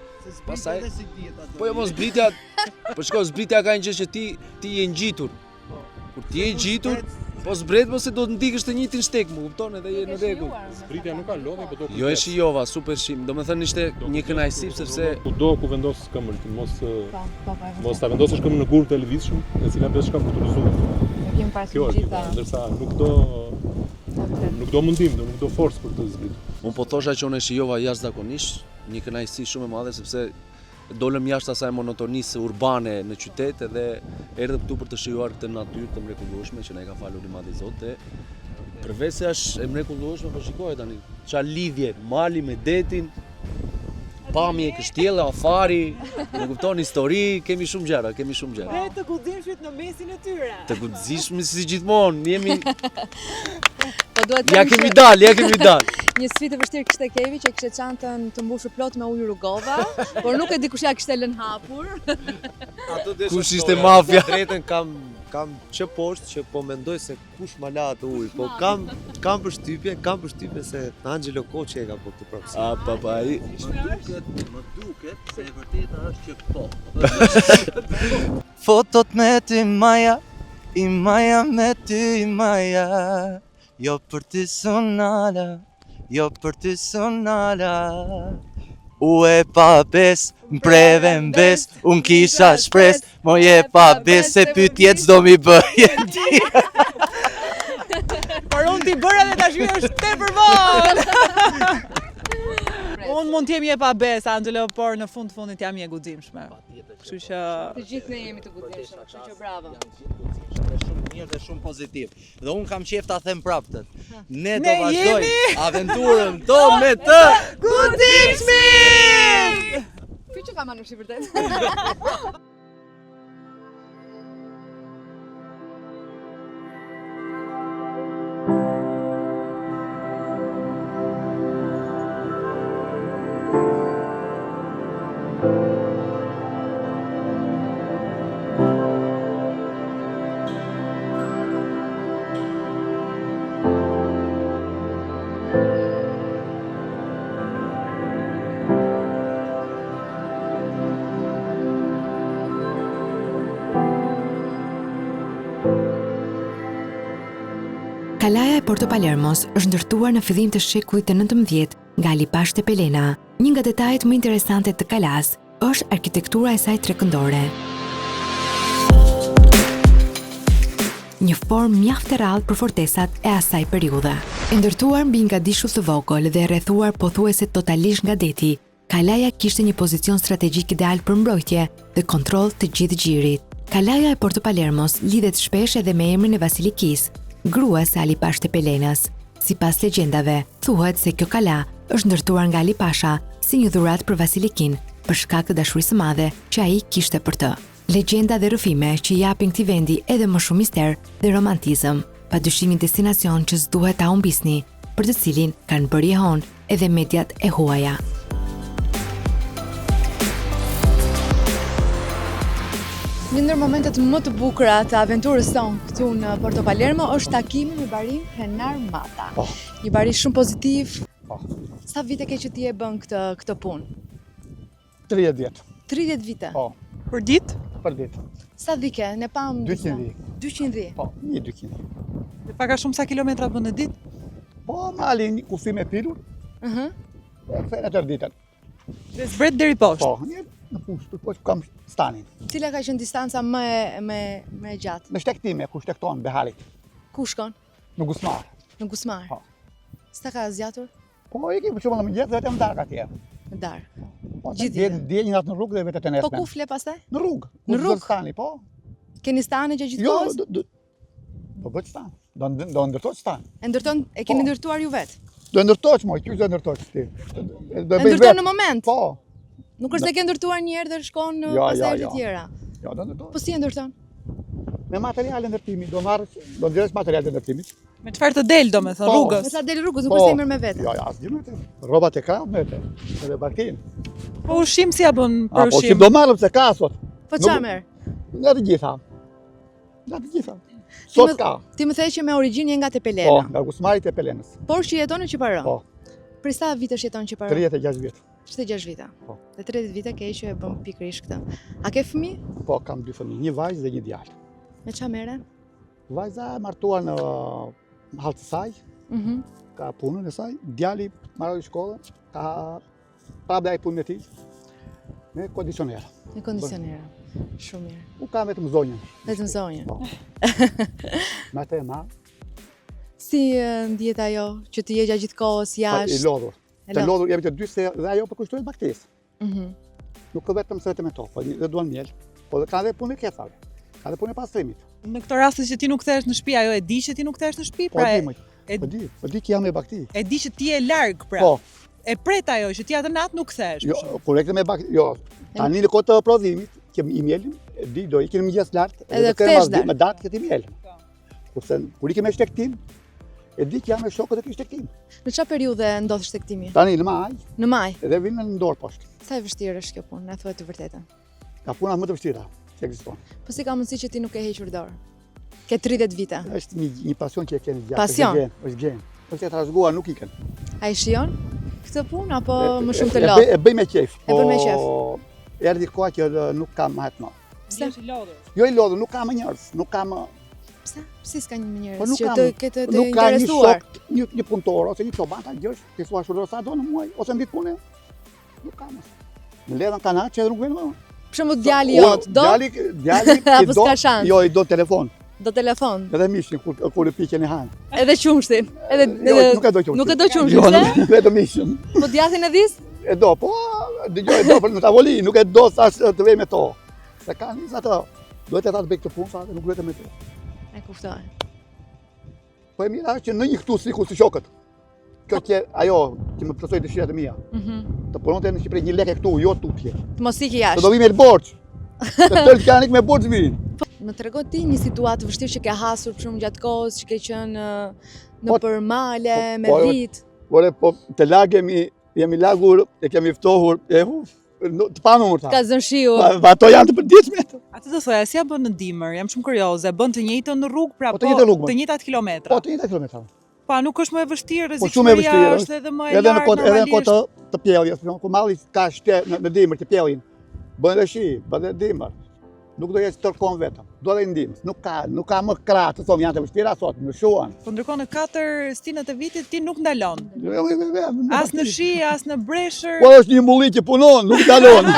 Pastaj po jo mos zbritja, po shkoj zbritja ka një gjë që ti je ngjitur. Kur ti je ngjitur, po zbret mos e do të ndikësh të njëjtin shtek, më kupton, edhe je në rregull. Zbritja nuk ka lodhje, po do të. Jo e shijova, super shim. Domethënë ishte një kënaqësi sepse kudo ku vendos këmbën, mos ta vendosësh këmbën në gur të lëvizshëm, e cila bëhet shkak kulturizuar. Ne kemi pasur gjitha. Ndërsa nuk do mundim, nuk do forcë për të zbritur. Unë po thosha që unë e shijova jashtëzakonisht, një kënaqësi shumë e madhe sepse dolëm jashtë asaj monotonisë urbane në qytet edhe erdhëm këtu për të shijuar këtë natyrë të mrekullueshme që na e ka falur i Madhi Zot. Përveç se është e mrekullueshme, po shikoj tani çfarë lidhje mali me detin, pamje, kështjellë, afari, më kupton histori, kemi shumë gjëra. Ne të guximshit në mesin e tyre. Të guximshit si gjithmonë, jemi Ja kemi dal. Një sfidë e vështirë kishte Kevi që kishte çantën të mbushur plot me ujë rrugova, por nuk e di kush ja kishte lënë hapur. Kush ishte mafja? Drejtën kam që poshtë që po mendoj se kush ma la atë ujë, po kam përshtypje se Angelo Koçi e ka po këtë profesion. Ai. Më duket se e vërteta është që po. Fotot me ty Maja, i Maja me ty i Maja. Jo për ty sonala, u e pa bes, mpreve mbes, unë kisha shpres, mo je pa bes, se pytjet s'do mi bëje ti. Por unë t'i bërë edhe tash është tepër vonë. Unë mund t'jem je pa bes, Angelo, por në fundit jam je guximshme. Kështu që të gjithë ne jemi të guximshëm, kështu që bravo. Shumë mirë dhe shumë pozitiv. Dhe unë kam qef ta them prapë. Ne do vazhdojmë aventurën tonë me të guximshmi. Ky që ka Manushi vërtet. Kalaja e Porto Palermos është ndërtuar në fillim të shekullit të 19 nga Lipash Tepelena. Një nga detajet më interesante të kalas është arkitektura e saj trekëndore. një formë mjaft e rrallë për fortesat e asaj periudhe. E ndërtuar mbi nga dishull të vogël dhe rrethuar pothuajse totalisht nga deti, kalaja kishte një pozicion strategjik ideal për mbrojtje dhe kontroll të gjithë gjirit. Kalaja e Porto Palermos lidhet shpesh edhe me emrin e Vasilikis, gruas së Ali Pashtë Pelenës. Sipas legjendave, thuhet se kjo kala është ndërtuar nga Ali Pasha si një dhuratë për Vasilikin, për shkak të dashurisë së madhe që ai kishte për të. Legjenda dhe rrëfime që japin këtij vendi edhe më shumë mister dhe romantizëm, padyshim një destinacion që s'duhet ta humbisni, për të cilin kanë bërë jehon edhe mediat e huaja. Një ndër momentet më të bukura të aventurës tonë këtu në Porto Palermo është takimi me barin Henar Mata. Një bari shumë pozitiv. Sa vite ke që ti e bën këtë punë? 30 vjet. 30 vite? Po. Për ditë? Për ditë. Sa dhike? Ne pam 200 dhik. 200 dhik? Po, 200. Dhe paka shumë sa kilometra bën në ditë? Po, mali një kufi me pilur. Kthejnë e tërë ditën. Dhe zbret deri poshtë? Po, një në pushtë, po që kam stanin. Cila ka qenë distanca më e gjatë? Me shtekëtime, ku shtekton Behalit. Ku shkon? Në Gusmar. Në Gusmar? Po. S'ta ka zgjatur? Po, i ke për shumë në mëngjes dhe vetëm darkë atje. Në darkë. Gjithë dje një natë në rrugë dhe vetë të nesme. Po ku fle pastaj? Në rrugë. Në rrugë? Stani, po. Keni stane gjithë kohës? Jo, do bëjt stan. Do ndërtojt stan. E ndërton, e keni ndërtuar ju vetë? Do ndërtojt, moj, qysh do ndërtojt ti? E ndërton në moment? Po. Nuk është se ke ndërtuar një herë dhe shkon në pasajë të tjera? Jo, do ndërtojt. Po si e ndërton? Me materiale ndërtimi, do nxjerrësh materiale të ndërtimit. Me çfarë të del domethënë rrugës? Me sa del rrugës, nuk është se i merr me vete. Jo, asgjë me vete. Rrobat e kam me vete. Edhe baktin. Po ushqim si ja bën për ushqim? Po ushqim do marrëm se ka sot. Po çfarë merr? Nga të gjitha. Nga të gjitha. Sot ka. Ti më the që me origjinë nga Tepelena. Po, nga Gusmari te Pelenës. Por që jeton në Çiparon. Po. Për sa vitesh jeton në Çiparon? 36 vjet. 36 vite. Po. Dhe 30 vite ke që e bën pikërisht këtë. A ke fëmijë? Po, kam 2 fëmijë, një vajzë dhe një djalë. Me çfarë merren? Vajza e martuar në hallë të saj. Ka punën e saj. Djali marrë shkollën, ka prapë ai punën e tij. Me kondicioner. Me kondicioner. Shumë mirë. U kam vetëm zonjën. Vetëm zonjën. Po. Me atë e marr. Si ndihet ajo që ti je gjatë gjithë kohës jashtë? I lodhur. Të lodhur jemi të dy se dhe ajo po kushtohet baktesë. Nuk ka vetëm se vetëm e to, po dhe duan miel, po dhe ka dhe punë e kethave. Ka dhe punë e pastrimit. Në këtë rast që ti nuk kthehesh në shtëpi, ajo e di që ti nuk kthehesh në shtëpi, pra po di që jam me bakti. E di që ti je larg, pra. Po. E pret ajo që ti atë natë nuk kthehesh. Jo, kur e me bakti, jo. Tani në kohë të prodhimit, që i mielin, e di do ikin mëngjes lart, edhe kthehesh me datë që ti miel. Kurse kur ikim me shtektim, e di që jam me shokët e këtij shtektim. Në çfarë periudhe ndodh shtektimi? Tani në maj. Në maj. Edhe vinë në dorë poshtë. Sa e vështirë është kjo punë, na thuaj të vërtetën. Ka puna më të vështira që ekziston. Po si ka mundësi që ti nuk e hequr dorë? Ke 30 vite. Është një pasion që e keni gjatë. Pasion. Është gjen. Është e trashëguar, nuk ikën. Ai shijon këtë punë apo më shumë të lodh? E bëj me qejf. E bën me qejf. Erdhi koha që nuk kam më të madh. Pse? Jo i lodhur, nuk kam më njerëz, nuk kam. Pse? Si s'ka një njerëz Po që të ketë të nuk ka një interesuar? shok, një punëtor ose një çoban ta gjësh, ti thua shurdo sa do në muaj ose në ditë punë. Nuk kam. Më ledhan kanat që nuk vjen më. Për shembull djali jot, do? Djali apo s'ka shans? Jo, i do telefon. Do telefon. Edhe mishin kur e piqen e han. Edhe qumshtin. Edhe nuk e do qumshtin. Nuk e do qumshtin, jo, pse? Vetëm mishin. Po djathin e dis? E do, po dëgjoj do për në tavolinë, nuk e do sa të vej me to. Se ka nis ato. Duhet të ta bëj këtë punë sa nuk duhet të më të. E kuptoj. Po e mira që në një këtu sikur si shokët. Kjo që ajo që më plotësoi dëshirat e mia. Të punonte në Shqipëri 1 lekë këtu, jo tutje. Të mos ikë jashtë. Do vi me borxh. Të tërë kanë me borxh vin. Më tregon ti një situatë vështirë që ke hasur për shumë gjatë kohës, që ke qenë në përmale, me dhitë. Ore, po të lagemi, jemi lagur, e kemi ftohur, të panumur ta. Ka zënë shiu. Ato janë të përditshme. Atë do thoya, si ja bën në dimër? Jam shumë kurioze. Bën të njëjtën në rrugë, pra po të njëjtat kilometra. Po të njëjtat kilometra. Pa nuk është më e vështirë, rrezikshmëria është edhe më e lartë normalisht. Edhe në kohë të pjelljes, kur malli ka shtë në dimër të pjellin. Bën edhe shi, bën edhe dimër. Nuk do jetë tërkon vetëm. Do edhe ndihmë. Nuk ka më krah të thonë janë të vështira sot, më shuan. Po ndërkohë në 4 stinat e vitit ti nuk ndalon. As në shi, as në breshër. Po është një mulli që punon, nuk dalon.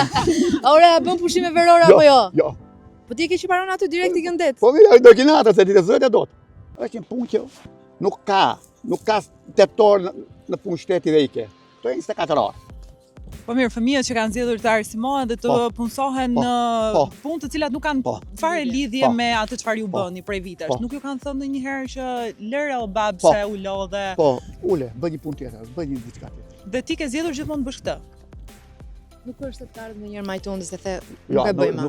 Ora, bën pushime verore apo jo? Jo. Po Po ti e ke që paron aty direkt i këndet? Po mirë, do kinata se ti të zëtë e do të. Është një punë që nuk ka tetor në punë shteti dhe ike. To e 24 orë. Po mirë, fëmijët që kanë zgjedhur të arsimohen dhe të punësohen në punë të cilat nuk kanë fare lidhje me atë çfarë ju bëni prej vitesh. Nuk ju kanë thënë ndonjëherë që lëre o bab se u lodhe. Po, ule, bëj një punë tjetër, bëj një diçka tjetër. Dhe ti ke zgjedhur gjithmonë të bësh këtë. Nuk është të ardhur ndonjëherë majtundës se the nuk e bëjmë.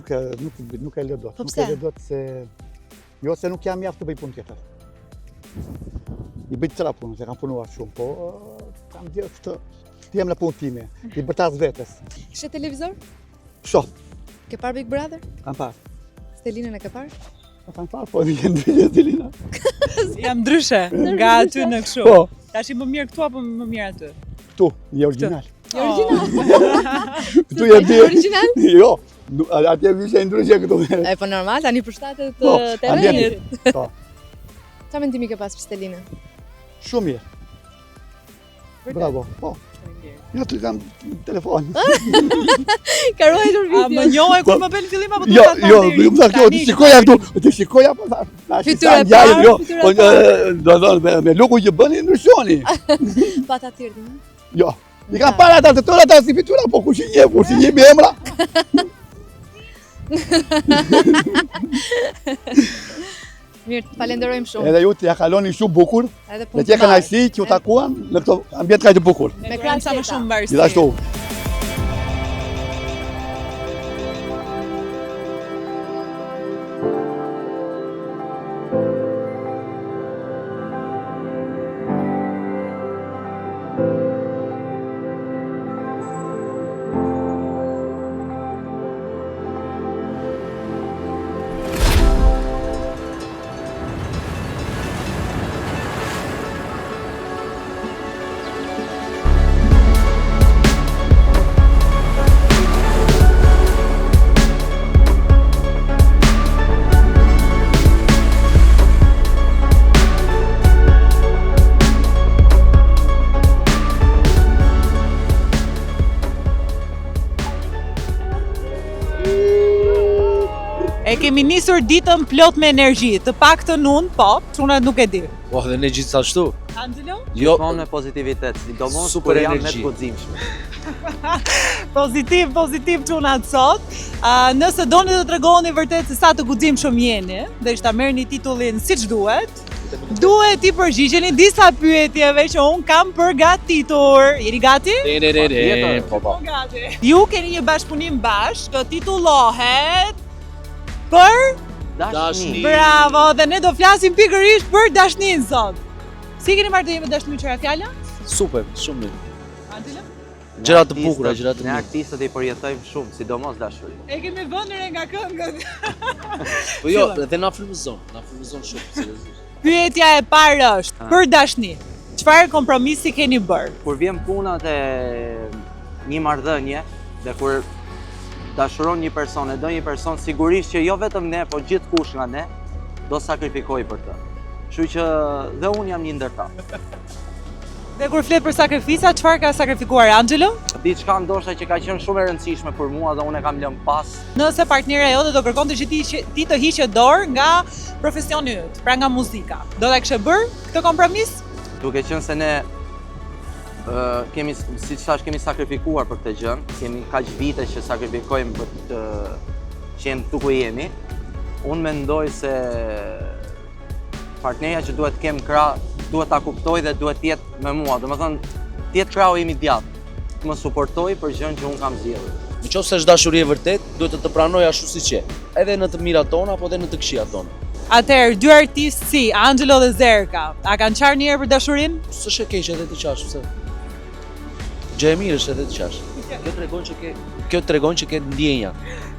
Nuk e lë dot. Po Nuk e lë dot se jo se nuk jam mjaft të bëj punë tjetër. I bëj tëra punë, se kam punuar shumë, po kam dhënë këtë. Jam në punë time, i bërtas vetes. Kishe televizor? Shoh. Ke parë Big Brother? Kam parë. Stelinën e ke parë? Kam parë, po një ndryshë Stelina. Jam ndryshe nga aty në kështu. Po. Tash i më mirë këtu apo më mirë aty? Këtu, një original. Një original? Këtu je di. Original? Jo, atje vishë ndryshe këtu. E po normal, tani për shtatet terrenit. Po. Qa mendimi ke pas për Stelinën? Shumë mirë. Bravo, po. Ja të kam telefon. Ka ruajtur vitin. A më njohë kur më bën fillim apo Jo, më tha kjo, ti shikoja këtu, ti shikoja po tha. Fytyra e parë, fytyra e parë. Do thonë me luku që bëni ndryshoni. Pa ta tjerë, në? Jo. I kam parë ata të tëra ata si fytyra, po kush i njeh me emra. Mirë, falenderojmë shumë. Edhe ju t'ja kaloni shumë bukur. Edhe punë. Ne t'ja kënaqësi që u takuam në këtë ambient kaq të bukur. Me krahas sa më shumë mbarësi. Gjithashtu. E kemi nisur ditën plot me energji, të paktën unë, po, çunat nuk e di. Po, dhe ne gjithashtu. Angelo? Jo, me pozitivitet, sidomos kur jam me të guximshme. Pozitiv çunat sot. Nëse doni të tregoni vërtet se sa të guximshëm jeni, dhe ta merrni titullin siç duhet, duhet i përgjigjeni disa pyetjeve që un kam përgatitur. Jeni gati? Po. Ju keni një bashkëpunim bashkë, titullohet për Dashni. Bravo, dhe ne do flasim pikërisht për dashnin sot. Si keni marrë me dashnin çfarë fjala? Super, shumë mirë. Angela? Gjëra të bukura, gjëra të Ne mira. artistët i përjetojmë shumë, sidomos dashurinë. E kemi vënë nga këngët. Po jo, dhe na frymëzon shumë, seriozisht. Pyetja e parë është për dashni. Çfarë kompromisi keni bërë? Kur vjen puna te një marrëdhënie dhe kur dashuron një person, e do një person, sigurisht që jo vetëm ne, po gjithkush nga ne do sakrifikoj për të. Kështu që dhe unë jam një ndër ta. Dhe kur flet për sakrifisa, çfarë ka sakrifikuar Angelo? Diçka ndoshta që ka qenë shumë e rëndësishme për mua dhe unë e kam lënë pas. Nëse partnera jote do kërkonte që ti të hiqe dorë nga profesioni yt, pra nga muzika, do ta kishe bërë këtë kompromis? Duke qenë se ne kemi, si thash, kemi sakrifikuar për këtë gjë, kemi kaq vite që sakrifikojmë për të qenë këtu ku jemi. Unë mendoj se partnerja që duhet kem krah, duhet ta kuptoj dhe duhet të jetë me mua. Domethënë, të jetë krahu im i djathtë, të më suportoj për gjën që unë kam zgjedhur. Nëse është dashuri e vërtet, duhet të pranoj ashtu siç je, edhe në të mirat tona, po edhe në të këqijat tona. Atëherë, dy artistë si Angelo dhe Zerka, a kanë qarë një herë për dashurinë? S'është e keq edhe të qash, pse? Gjë e mirë është edhe të qash. Kjo tregon që ke ndjenja.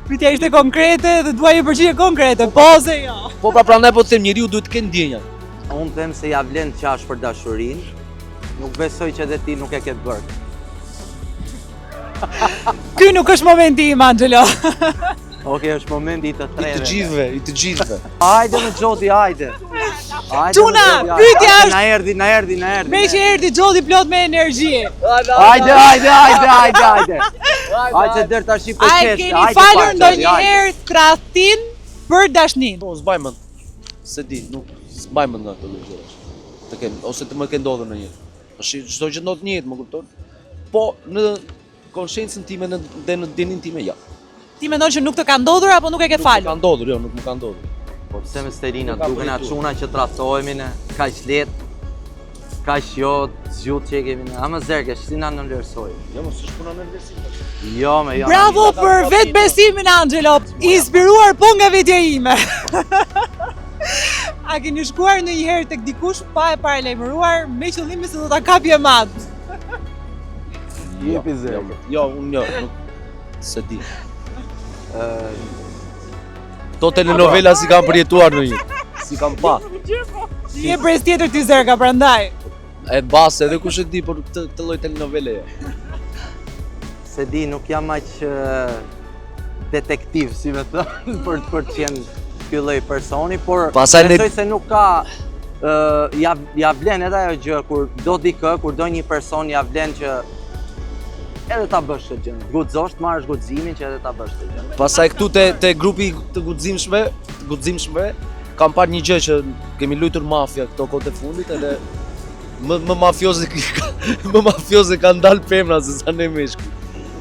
Pyetja ishte konkrete dhe dua një përgjigje konkrete, po ose jo. Po pra prandaj po të them njeriu duhet të kenë ndjenja. Unë them se ja vlen të qash për dashurinë, nuk besoj që edhe ti nuk e ke bërë. Ky nuk është momenti im, Angelo. Okej, është momenti i të treve. I të gjithëve. Hajde me Xhoti, hajde. Çuna, pyetja është. Na erdhi. Me që erdhi Xhoti plot me energji. Hajde. Hajde der tash po A keni falur ndonjëherë tradhtin për dashnin. Po, s'baj mend. Se di, nuk s'baj mend nga këto gjëra. Të kem ose të më ke ndodhur ndonjëherë. Tash çdo gjë ndodh një jetë, më kupton? Po në konsciencën time dhe në dinin time ja. Ti mendon që nuk të ka ndodhur apo nuk e ke falur? Nuk ka ndodhur, jo, nuk më ka ndodhur. Po pse me Stelina duken atë çuna që tradhtohemi ne, kaq lehtë. Kaq jo zgjut që kemi ne. Ama zerke, si na nënvlerësoj. Jo, mos është puna nënvlerësim. Jo, me jo. Bravo për vetë besimin Angelo, inspiruar po nga vetja ime. A keni shkuar ndonjëherë tek dikush pa e paralajmëruar me qëllimin se do ta kapje mat? Jepi zerke. Jo, unë jo, nuk se di. To telenovela si kam përjetuar në një, si kam pa. Ti je brez tjetër ti Zerka, prandaj. E bas edhe kush e di, por të lloj telenovele jo. Se di, nuk jam aq detektiv, si me thënë, për të qenë ky lloj personi, por besoj se nuk ka ja vlen edhe ajo gjë kur do dikë, kur do një person ja vlen që edhe ta bësh këtë gjë. Guxosh, marrësh guximin që edhe ta bësh këtë gjë. Pastaj këtu te grupi të guximshme, kam parë një gjë që kemi luajtur mafia këto kohët e fundit edhe më mafioze kanë dalë femra se sa ne meshkuj.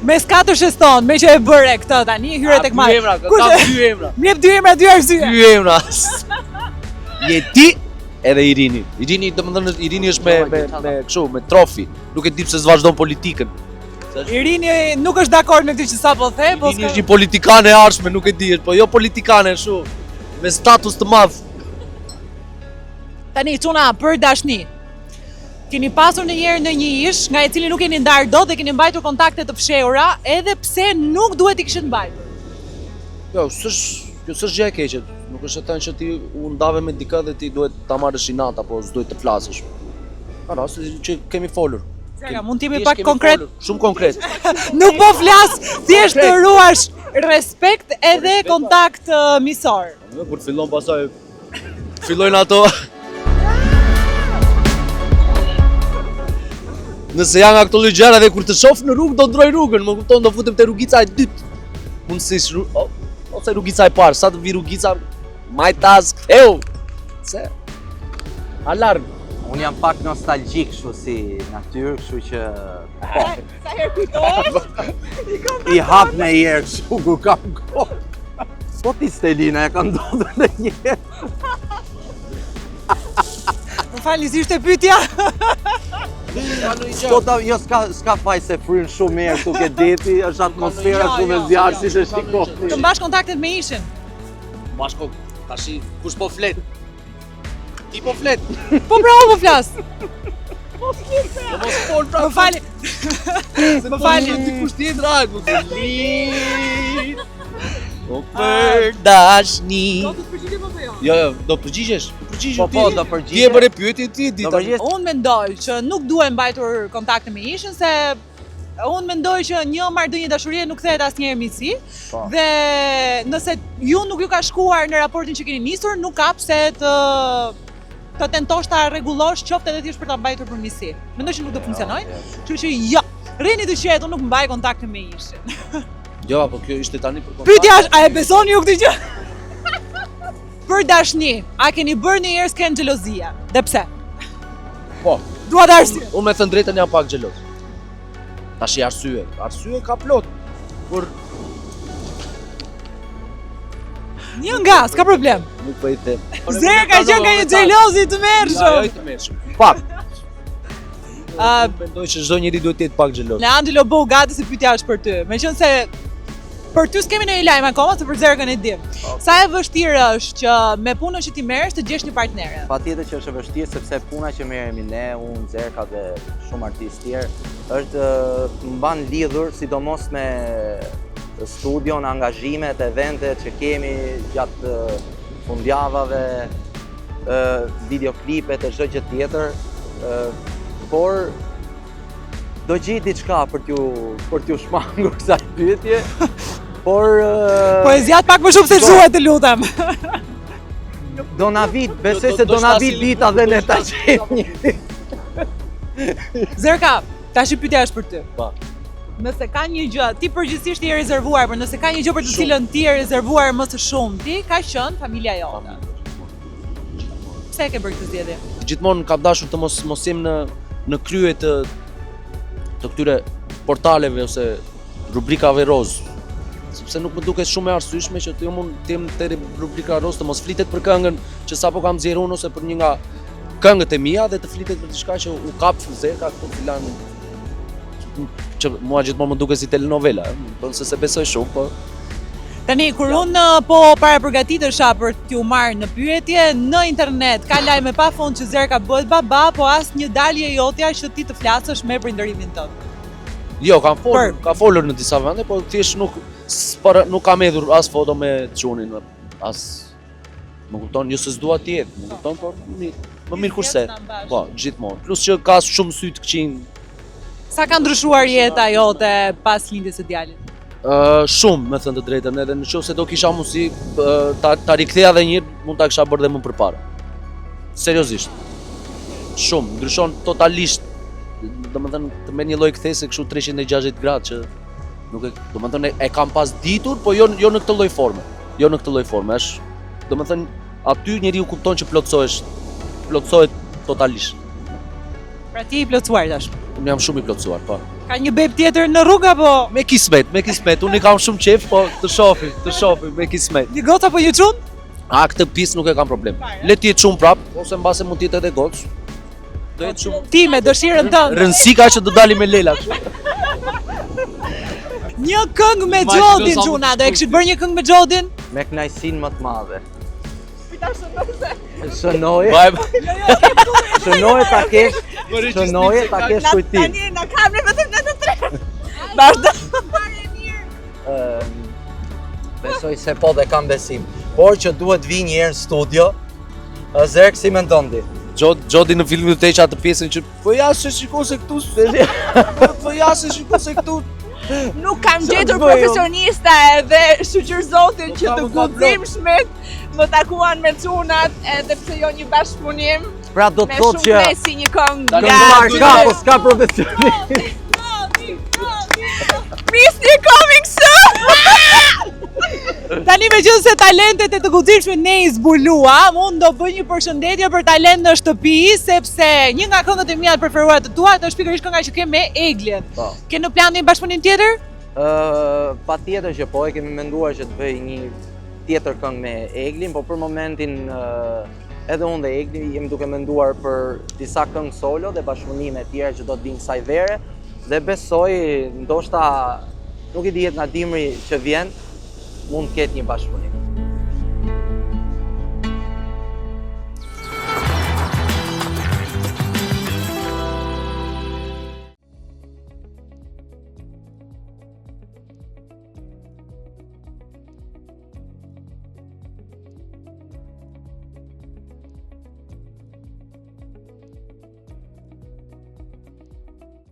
Mes 4 sheston, me që e bëre këtë tani, hyre tek Maj. Kam 2 emra. Më jep 2 emra, 2 arsye. 2 emra. Je ti edhe Irini. Irini, domethënë Irini është me kështu, me trofi. Nuk e di pse s'vazhdon politikën. Irini nuk është dakord me këtë që sapo the, po Irini është një politikane e arshme, nuk e di, po jo politikane kështu, me status të madh. Tani çuna për dashni. Keni pasur ndonjëherë në një ish nga e cili nuk keni ndarë dot dhe keni mbajtur kontakte të fshehura, edhe pse nuk duhet i kishit mbajtur. Jo, s'është gjë e keqe. Nuk është e thënë që ti u ndave me dikë dhe ti duhet ta marrësh inat apo s'duhet të flasësh. Ka raste që kemi folur. Zerka, mund t'jemi pak konkret? Shumë konkret. Nuk po flas, thjesht të ruash respekt edhe kontakt miqësor. Kur fillon pastaj fillojnë ato. Nëse janë nga këto lloj gjëra dhe kur të shoh në rrugë do ndroj rrugën, më kupton, do futem te rrugica e dytë. Mundësisht ose rrugica e parë, sa të vi rrugica majtas ktheu. Se alarm. Unë jam pak nostalgjik kështu si natyrë, kështu që Sa herë kujtohesh? I hap me herë kështu ku kam kohë. Po ti Stelina e ka ndodhur ndonjëherë. Më falni, si ishte pyetja? Po jo s'ka faj se fryn shumë mirë këtu ke deti, është atmosfera këtu me zjarr si që shikoni. Të mbash kontaktet me ishin. Bashko, tashi kush po flet? Ti po flet. Po bravo po flas. Mos fol pra. Më falni. Më falni. Dikush tjetër agu. O për dashni. Do të përgjigjem apo jo? Jo, do përgjigjesh. Përgjigjesh. Po, do përgjigjesh. Ti e bëre pyetje ti dita. Unë mendoj që nuk duhet mbajtur kontakte me ishin se unë mendoj që një marrëdhënie dashurie nuk kthehet asnjëherë miqësi. Dhe nëse ju nuk ju ka shkuar në raportin që keni nisur, nuk ka pse të tentosh ta rregullosh qoftë edhe thjesht për ta mbajtur për miqësi. Mendoj që nuk do funksionojë. Kështu që jo, rrini të qetë, unë nuk mbaj kontakte me ishin. Jo, apo kjo ishte tani për kontakt. Pyetja është, a e besoni ju këtë gjë? Për dashni, a keni bërë ndonjëherë sken xhelozia? Dhe pse? Po. Dua të arsye. Unë me thënë drejtën jam pak xheloz. Tash arsye. Arsye ka plot. Por një nga, s'ka problem. nuk po i them. Zerka që nga një xhelozi të merrshëm. Jo, të merrshëm. Pak. Mendoj që çdo njeri duhet të jetë pak xheloz. Ne Angelo bëu gati se pyetja është për ty. Meqense për ty s'kemi ndonjë lajm akoma, se për Zerkën e dim. Sa e vështirë është që me punën që ti merresh të gjesh një partnere? Patjetër që është e vështirë sepse puna që merremi ne, unë, Zerka dhe shumë artistë tjerë, është mban lidhur sidomos me studion, angazhimet, eventet që kemi gjatë fundjavave, videoklipet e çdo gjë tjetër, por do gjej diçka për t'ju shmangur kësaj pyetje. Por poezia pak më shumë se gjuha, të lutem. Do na vit, besoj se do na vit dita dhe ne ta gjejmë një. Zerka, tash pyetja është për ty. Po. Nëse ka një gjë, ti përgjithsisht je rezervuar, por nëse ka një gjë për të cilën ti je rezervuar më së shumti, ka qenë familja jote. Pse e ke bërë këtë zgjedhje? Gjithmonë kam dashur të mos jem në krye të këtyre portaleve ose rubrikave roz. Sepse nuk më duket shumë e arsyeshme që të mund të jem te rubrika roz, të mos flitet për këngën që sapo kam nxjerrë unë ose për një nga këngët e mia dhe të flitet për diçka që u kap zeka këtu filan që mua gjithmonë më duket si telenovela, se besoj shumë, po. Tani, kur unë po para përgatitesha për t'ju marrë në pyetje, në internet ka lajme pa fund që Zerka bëhet baba, po as një dalje jotja që ti të flasësh me prindërimin tënd. Jo, ka folur në disa vende, po thjesht nuk kam hedhur as foto me çunin, as më kupton, jo se s'dua të jetë, më kupton, por më mirë kurse. Po, gjithmonë. Plus që ka shumë sy të këqin. Sa ka ndryshuar jeta jote pas lindjes së djalit? Shumë, me thënë të drejtën, edhe nëse do kisha mundësi ta riktheja edhe një herë, mund ta kisha bërë dhe më përpara. Seriozisht. Shumë, ndryshon totalisht. Domethënë të merr një lloj kthese kështu 360 gradë që nuk e, domethënë e kam pas ditur, po jo në këtë lloj forme. Jo në këtë lloj forme, është domethënë aty njeriu kupton që plotësohet totalisht. Pra ti i plotësuar tash. Unë jam shumë i plotësuar, po. Ka një beb tjetër në rrugë apo? Me kismet. Unë i kam shumë qef, po të shofi, me kismet. Një gocë apo një çun? Këtë pjesë nuk e kam problem. Le të jetë çun prap, ose mbase mund të jetë edhe gocë. Do jetë shumë. Ti me dëshirën tënde. Rënsika që do dalim me Lela. Një këngë me Xhodin çuna, do e kishit bërë një këngë me Xhodin? Me kënaqësinë më të madhe. Shënoje ta kesh kujtim. Tani na kam vetëm në të tre. Vazhdo. Besoj se po dhe kam besim. Por që duhet vi një herë në studio, Zerk si mendon ti? Xhodi në filmin të teqa atë pjesën që po ja se shikon se këtu. Nuk kam gjetur profesionista edhe shoqërzotin që të guximshmet më takuan me çunat edhe pse jo një bashkëpunim. Pra do të thotë që me si një këngë. S'ka profesionist. Misni coming soon. Tani me gjithë se talentet e të guximshme ne i zbulua, unë do bëj një përshëndetje për talent në shtëpi, sepse një nga këngët e mia të preferuara të tua është pikërisht kënga që ke me Eglin. Ke në plan një bashkëpunim tjetër? Patjetër që po, e kemi menduar që të bëj një tjetër këngë me Eglin, po për momentin edhe unë dhe Egli jemi duke menduar për disa këngë solo dhe bashkëpunime të tjera që do të vinë kësaj vere dhe besoj ndoshta nuk i dihet nga dimri që vjen mund të ketë një bashkëpunim.